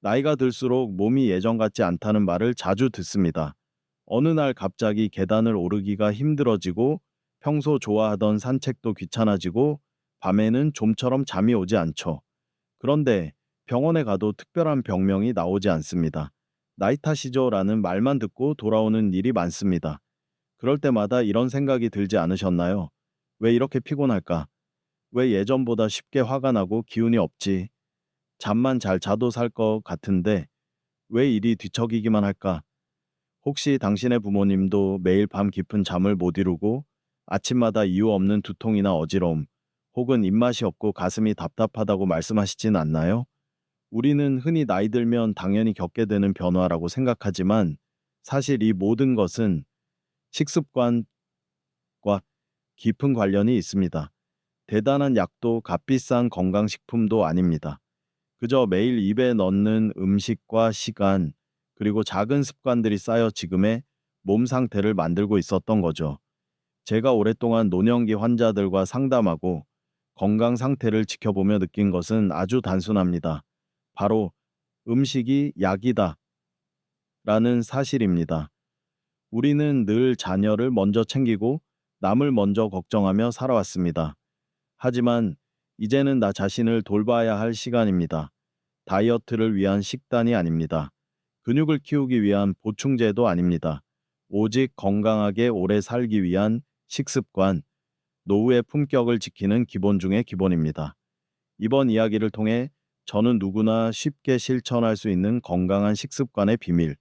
나이가 들수록 몸이 예전 같지 않다는 말을 자주 듣습니다. 어느 날 갑자기 계단을 오르기가 힘들어지고 평소 좋아하던 산책도 귀찮아지고 밤에는 좀처럼 잠이 오지 않죠. 그런데 병원에 가도 특별한 병명이 나오지 않습니다. 나이 탓이죠 라는 말만 듣고 돌아오는 일이 많습니다. 그럴 때마다 이런 생각이 들지 않으셨나요? 왜 이렇게 피곤할까? 왜 예전보다 쉽게 화가 나고 기운이 없지? 잠만 잘 자도 살 것 같은데 왜 일이 뒤척이기만 할까? 혹시 당신의 부모님도 매일 밤 깊은 잠을 못 이루고 아침마다 이유 없는 두통이나 어지러움 혹은 입맛이 없고 가슴이 답답하다고 말씀하시진 않나요? 우리는 흔히 나이 들면 당연히 겪게 되는 변화라고 생각하지만 사실 이 모든 것은 식습관과 깊은 관련이 있습니다. 대단한 약도 값비싼 건강식품도 아닙니다. 그저 매일 입에 넣는 음식과 시간, 그리고 작은 습관들이 쌓여 지금의 몸 상태를 만들고 있었던 거죠. 제가 오랫동안 노년기 환자들과 상담하고 건강 상태를 지켜보며 느낀 것은 아주 단순합니다. 바로 음식이 약이다 라는 사실입니다. 우리는 늘 자녀를 먼저 챙기고 남을 먼저 걱정하며 살아왔습니다. 하지만 이제는 나 자신을 돌봐야 할 시간입니다. 다이어트를 위한 식단이 아닙니다. 근육을 키우기 위한 보충제도 아닙니다. 오직 건강하게 오래 살기 위한 식습관, 노후의 품격을 지키는 기본 중의 기본입니다. 이번 이야기를 통해 저는 누구나 쉽게 실천할 수 있는 건강한 식습관의 비밀,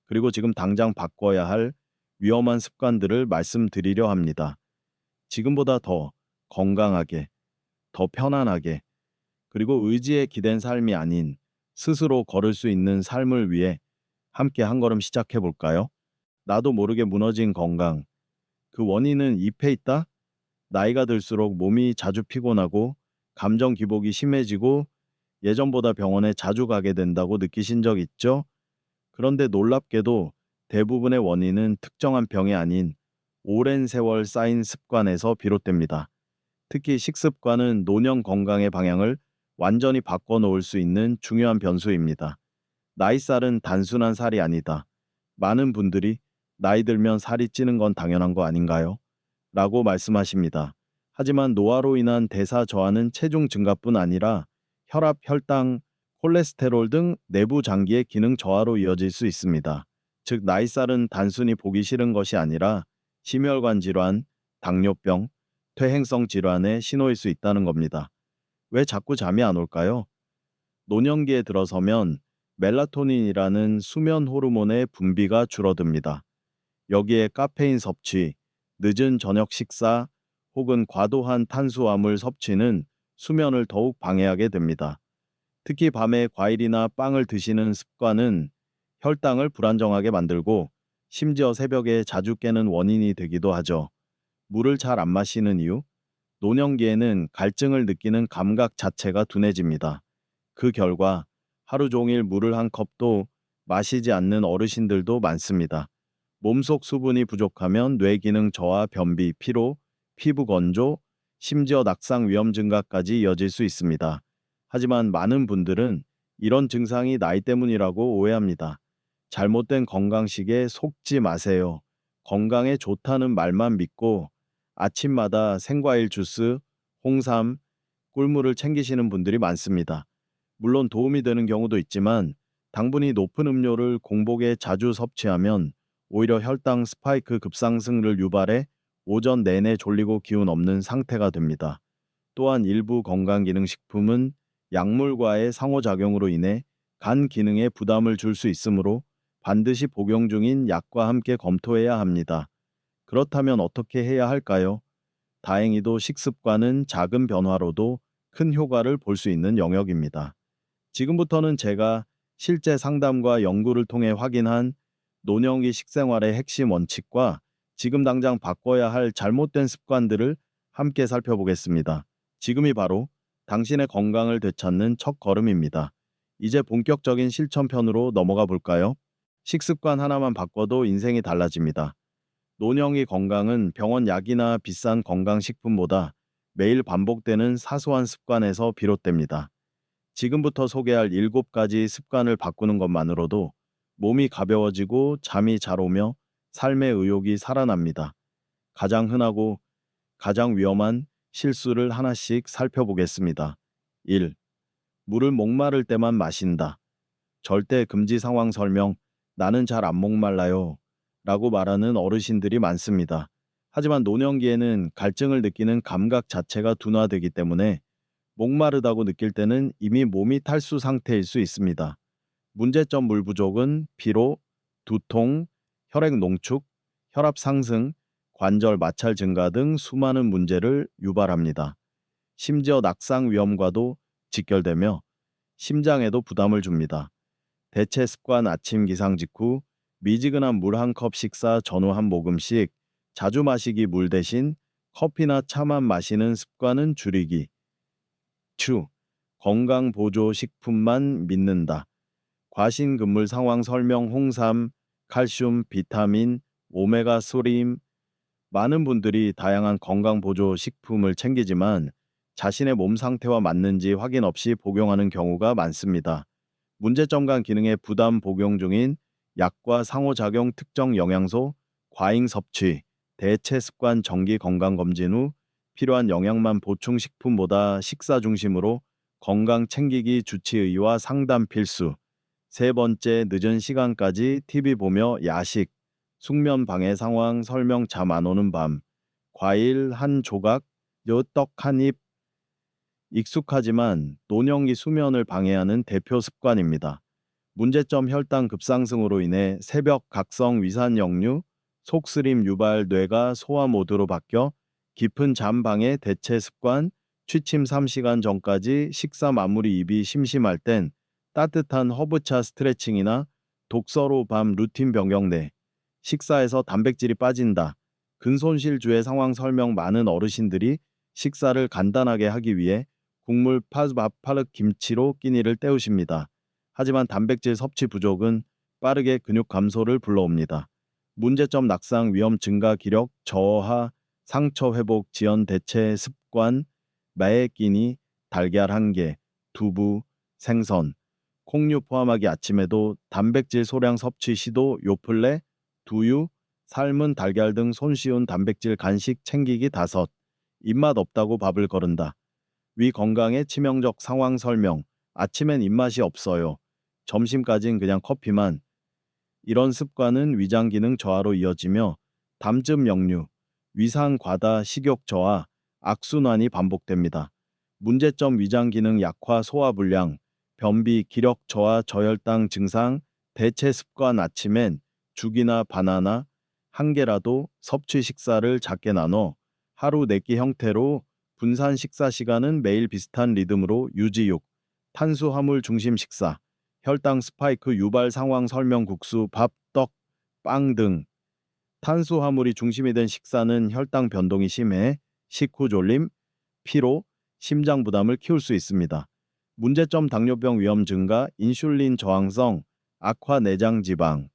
그리고 지금 당장 바꿔야 할 위험한 습관들을 말씀드리려 합니다. 지금보다 더 건강하게, 더 편안하게, 그리고 의지에 기댄 삶이 아닌 스스로 걸을 수 있는 삶을 위해 함께 한 걸음 시작해 볼까요? 나도 모르게 무너진 건강. 그 원인은 잎에 있다? 나이가 들수록 몸이 자주 피곤하고 감정 기복이 심해지고 예전보다 병원에 자주 가게 된다고 느끼신 적 있죠? 그런데 놀랍게도 대부분의 원인은 특정한 병이 아닌 오랜 세월 쌓인 습관에서 비롯됩니다. 특히 식습관은 노년 건강의 방향을 완전히 바꿔놓을 수 있는 중요한 변수입니다. 나이살은 단순한 살이 아니다. 많은 분들이 나이 들면 살이 찌는 건 당연한 거 아닌가요? 라고 말씀하십니다. 하지만 노화로 인한 대사 저하는 체중 증가뿐 아니라 혈압, 혈당, 콜레스테롤 등 내부 장기의 기능 저하로 이어질 수 있습니다. 즉, 나이살은 단순히 보기 싫은 것이 아니라 심혈관 질환, 당뇨병, 퇴행성 질환의 신호일 수 있다는 겁니다. 왜 자꾸 잠이 안 올까요? 노년기에 들어서면 멜라토닌이라는 수면 호르몬의 분비가 줄어듭니다. 여기에 카페인 섭취, 늦은 저녁 식사 혹은 과도한 탄수화물 섭취는 수면을 더욱 방해하게 됩니다. 특히 밤에 과일이나 빵을 드시는 습관은 혈당을 불안정하게 만들고 심지어 새벽에 자주 깨는 원인이 되기도 하죠. 물을 잘 안 마시는 이유? 노년기에는 갈증을 느끼는 감각 자체가 둔해집니다. 그 결과 하루 종일 물을 한 컵도 마시지 않는 어르신들도 많습니다. 몸속 수분이 부족하면 뇌 기능 저하, 변비, 피로, 피부 건조, 심지어 낙상 위험 증가까지 이어질 수 있습니다. 하지만 많은 분들은 이런 증상이 나이 때문이라고 오해합니다. 잘못된 건강식에 속지 마세요. 건강에 좋다는 말만 믿고 아침마다 생과일 주스, 홍삼, 꿀물을 챙기시는 분들이 많습니다. 물론 도움이 되는 경우도 있지만 당분이 높은 음료를 공복에 자주 섭취하면 오히려 혈당 스파이크 급상승을 유발해 오전 내내 졸리고 기운 없는 상태가 됩니다. 또한 일부 건강기능식품은 약물과의 상호작용으로 인해 간 기능에 부담을 줄 수 있으므로 반드시 복용 중인 약과 함께 검토해야 합니다. 그렇다면 어떻게 해야 할까요? 다행히도 식습관은 작은 변화로도 큰 효과를 볼 수 있는 영역입니다. 지금부터는 제가 실제 상담과 연구를 통해 확인한 노년기 식생활의 핵심 원칙과 지금 당장 바꿔야 할 잘못된 습관들을 함께 살펴보겠습니다. 지금이 바로 당신의 건강을 되찾는 첫 걸음입니다. 이제 본격적인 실천편으로 넘어가 볼까요? 식습관 하나만 바꿔도 인생이 달라집니다. 노년기 건강은 병원 약이나 비싼 건강식품보다 매일 반복되는 사소한 습관에서 비롯됩니다. 지금부터 소개할 7가지 습관을 바꾸는 것만으로도 몸이 가벼워지고 잠이 잘 오며 삶의 의욕이 살아납니다. 가장 흔하고 가장 위험한 실수를 하나씩 살펴보겠습니다. 1. 물을 목마를 때만 마신다. 절대 금지 상황 설명, 나는 잘 안 목말라요. 라고 말하는 어르신들이 많습니다. 하지만 노년기에는 갈증을 느끼는 감각 자체가 둔화되기 때문에 목마르다고 느낄 때는 이미 몸이 탈수 상태일 수 있습니다. 문제점 물 부족은 피로, 두통, 혈액 농축, 혈압 상승, 관절 마찰 증가 등 수많은 문제를 유발합니다. 심지어 낙상 위험과도 직결되며 심장에도 부담을 줍니다. 대체 습관 아침 기상 직후 미지근한 물 한 컵 식사 전후 한 모금씩 자주 마시기 물 대신 커피나 차만 마시는 습관은 줄이기. 추. 건강 보조 식품만 믿는다. 과신근물 상황 설명 홍삼, 칼슘, 비타민, 오메가3. 많은 분들이 다양한 건강 보조 식품을 챙기지만 자신의 몸 상태와 맞는지 확인 없이 복용하는 경우가 많습니다. 문제점 기능에 부담 복용 중인 약과 상호작용 특정 영양소, 과잉 섭취, 대체 습관 정기 건강검진 후 필요한 영양만 보충 식품보다 식사 중심으로 건강 챙기기 주치의와 상담 필수. 세 번째, 늦은 시간까지 TV 보며 야식, 숙면 방해 상황 설명 잠 안 오는 밤, 과일 한 조각, 엿떡 한 입. 익숙하지만 노년기 수면을 방해하는 대표 습관입니다. 문제점 혈당 급상승으로 인해 새벽 각성 위산 역류, 속쓰림 유발 뇌가 소화 모드로 바뀌어 깊은 잠 방해 대체 습관, 취침 3시간 전까지 식사 마무리 입이 심심할 땐 따뜻한 허브차 스트레칭이나 독서로 밤 루틴 변경 내 식사에서 단백질이 빠진다. 근손실주의 상황 설명 많은 어르신들이 식사를 간단하게 하기 위해 국물 파르 김치로 끼니를 때우십니다. 하지만 단백질 섭취 부족은 빠르게 근육 감소를 불러옵니다. 문제점 낙상 위험 증가 기력 저하 상처 회복 지연 대체 습관 매의 끼니 달걀 1개 두부 생선 콩류 포함하기 아침에도 단백질 소량 섭취 시도 요플레 두유 삶은 달걀 등 손쉬운 단백질 간식 챙기기 5. 입맛 없다고 밥을 거른다. 위 건강에 치명적 상황 설명. 아침엔 입맛이 없어요. 점심까진 그냥 커피만. 이런 습관은 위장 기능 저하로 이어지며 담즙 역류, 위산 과다 식욕 저하, 악순환이 반복됩니다. 문제점 위장 기능 약화 소화 불량, 변비 기력 저하 저혈당 증상, 대체 습관 아침엔 죽이나 바나나 1개라도 섭취 식사를 작게 나눠 하루 4끼 형태로 분산 식사 시간은 매일 비슷한 리듬으로 유지 6. 탄수화물 중심 식사, 혈당 스파이크 유발 상황 설명 국수, 밥, 떡, 빵 등 탄수화물이 중심이 된 식사는 혈당 변동이 심해 식후 졸림, 피로, 심장 부담을 키울 수 있습니다. 문제점 당뇨병 위험 증가, 인슐린 저항성, 악화 내장 지방,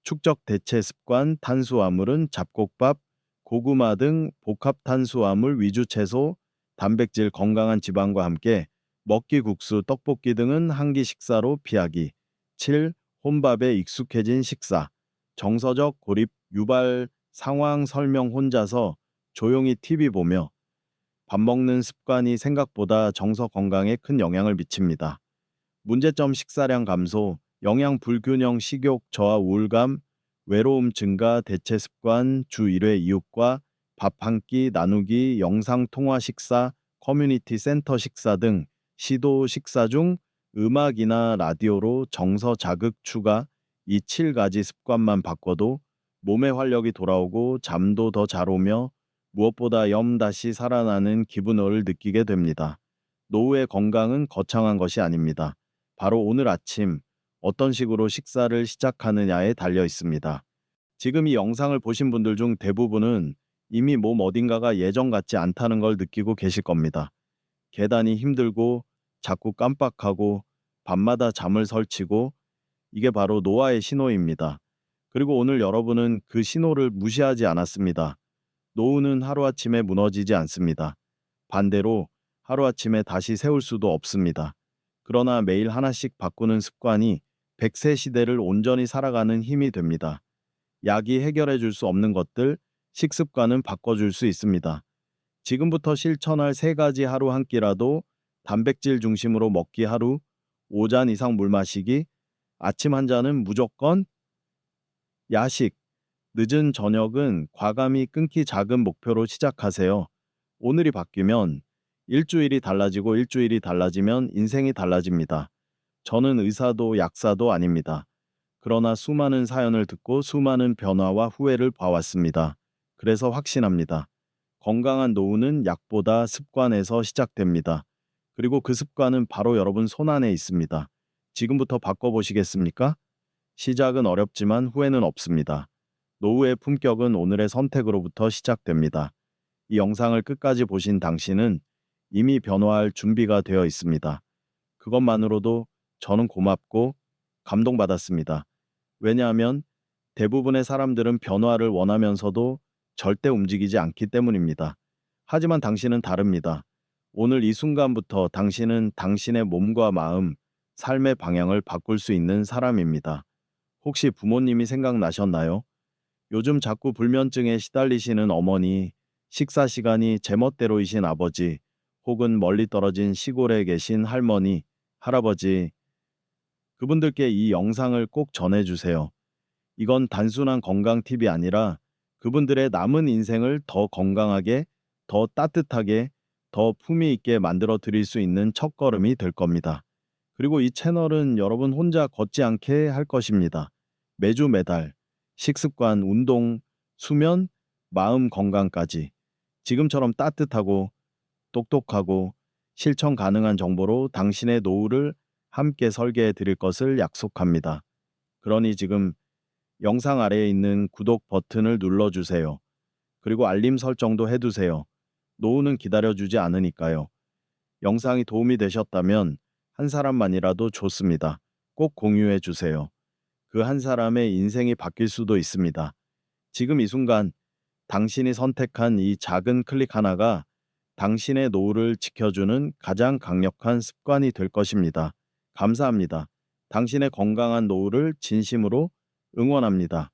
축적 대체 습관, 탄수화물은 잡곡밥, 고구마 등 복합 탄수화물 위주 채소, 단백질 건강한 지방과 함께 먹기 국수, 떡볶이 등은 한 끼 식사로 피하기. 7. 혼밥에 익숙해진 식사. 정서적 고립 유발 상황 설명 혼자서 조용히 TV 보며 밥 먹는 습관이 생각보다 정서 건강에 큰 영향을 미칩니다. 문제점 식사량 감소, 영양 불균형 식욕 저하 우울감, 외로움 증가 대체 습관 주 1회 이웃과 밥 한 끼 나누기 영상 통화 식사, 커뮤니티 센터 식사 등 시도 식사 중 음악이나 라디오로 정서 자극 추가 이 7가지 습관만 바꿔도 몸의 활력이 돌아오고 잠도 더 잘 오며 무엇보다 다시 살아나는 기분을 느끼게 됩니다. 노후의 건강은 거창한 것이 아닙니다. 바로 오늘 아침 어떤 식으로 식사를 시작하느냐에 달려 있습니다. 지금 이 영상을 보신 분들 중 대부분은 이미 몸 어딘가가 예전 같지 않다는 걸 느끼고 계실 겁니다. 계단이 힘들고 자꾸 깜빡하고 밤마다 잠을 설치고 이게 바로 노화의 신호입니다. 그리고 오늘 여러분은 그 신호를 무시하지 않았습니다. 노후는 하루아침에 무너지지 않습니다. 반대로 하루아침에 다시 세울 수도 없습니다. 그러나 매일 하나씩 바꾸는 습관이 100세 시대를 온전히 살아가는 힘이 됩니다. 약이 해결해 줄 수 없는 것들, 식습관은 바꿔줄 수 있습니다. 지금부터 실천할 세 가지 하루 한 끼라도 단백질 중심으로 먹기 하루, 5잔 이상 물 마시기, 아침 한 잔은 무조건 야식, 늦은 저녁은 과감히 끊기 작은 목표로 시작하세요. 오늘이 바뀌면 일주일이 달라지고 일주일이 달라지면 인생이 달라집니다. 저는 의사도 약사도 아닙니다. 그러나 수많은 사연을 듣고 수많은 변화와 후회를 봐왔습니다. 그래서 확신합니다. 건강한 노후는 약보다 습관에서 시작됩니다. 그리고 그 습관은 바로 여러분 손 안에 있습니다. 지금부터 바꿔보시겠습니까? 시작은 어렵지만 후회는 없습니다. 노후의 품격은 오늘의 선택으로부터 시작됩니다. 이 영상을 끝까지 보신 당신은 이미 변화할 준비가 되어 있습니다. 그것만으로도 저는 고맙고 감동받았습니다. 왜냐하면 대부분의 사람들은 변화를 원하면서도 절대 움직이지 않기 때문입니다. 하지만 당신은 다릅니다. 오늘 이 순간부터 당신은 당신의 몸과 마음, 삶의 방향을 바꿀 수 있는 사람입니다. 혹시 부모님이 생각나셨나요? 요즘 자꾸 불면증에 시달리시는 어머니, 식사 시간이 제멋대로이신 아버지, 혹은 멀리 떨어진 시골에 계신 할머니, 할아버지, 그분들께 이 영상을 꼭 전해주세요. 이건 단순한 건강 팁이 아니라 그분들의 남은 인생을 더 건강하게, 더 따뜻하게, 더 품위 있게 만들어 드릴 수 있는 첫걸음이 될 겁니다. 그리고 이 채널은 여러분 혼자 걷지 않게 할 것입니다. 매주 매달 식습관, 운동, 수면, 마음 건강까지 지금처럼 따뜻하고 똑똑하고 실천 가능한 정보로 당신의 노후를 함께 설계해 드릴 것을 약속합니다. 그러니 지금 영상 아래에 있는 구독 버튼을 눌러주세요. 그리고 알림 설정도 해두세요. 노후는 기다려주지 않으니까요. 영상이 도움이 되셨다면 한 사람만이라도 좋습니다. 꼭 공유해 주세요. 그 한 사람의 인생이 바뀔 수도 있습니다. 지금 이 순간 당신이 선택한 이 작은 클릭 하나가 당신의 노후를 지켜주는 가장 강력한 습관이 될 것입니다. 감사합니다. 당신의 건강한 노후를 진심으로 응원합니다.